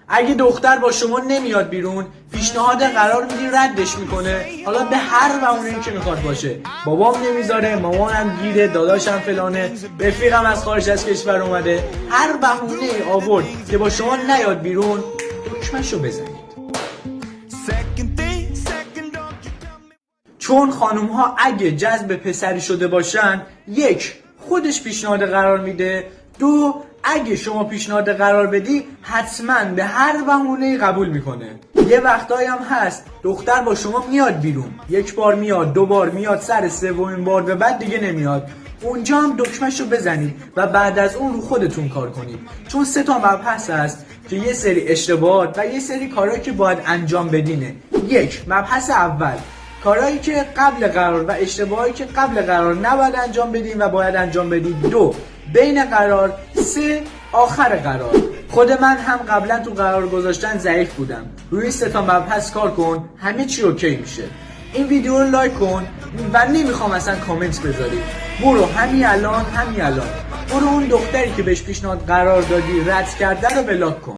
اگه دختر با شما نمیاد بیرون، پیشنهاد قرار میدی ردش میکنه، حالا به هر بهونه‌ای که میخواد باشه. بابام نمیذاره، مامانم گیره، داداشم فلانه، رفیقم از خارج از کشور اومده، هر بهونه‌ای آورد که با شما نیاد بیرون، دکمه‌شو بزنید. چون خانوم ها اگه جذب پسری شده باشن، یک، خودش پیشنهاد قرار میده، دو، اگه شما پیشنهاد قرار بدی حتما به هر بهونه‌ای قبول میکنه. یه وقتایی هم هست دختر با شما میاد بیرون، یک بار میاد، دو بار میاد، سر سومین بار به بعد دیگه نمیاد. اونجا هم دکمه‌شو بزنید و بعد از اون رو خودتون کار کنید. چون 3 تا مبحث هست که یه سری اشتباهات و یه سری کارهایی که باید انجام بدینه. یک، مبحث اول، کارهایی که قبل قرار و اشتباهایی که قبل قرار نباید انجام بدین و باید انجام بدید. دو، بین قرار. سه، آخر قرار. خود من هم قبلا تو قرار گذاشتن ضعیف بودم. روی 3 تا مبحث کار کن، همه چی اوکی میشه. این ویدیو رو لایک کن و نمیخوام اصلا کامنت بذاری. برو همین الان برو اون دختری که بهش پیشنهاد قرار دادی رد کرده رو بلاک کن.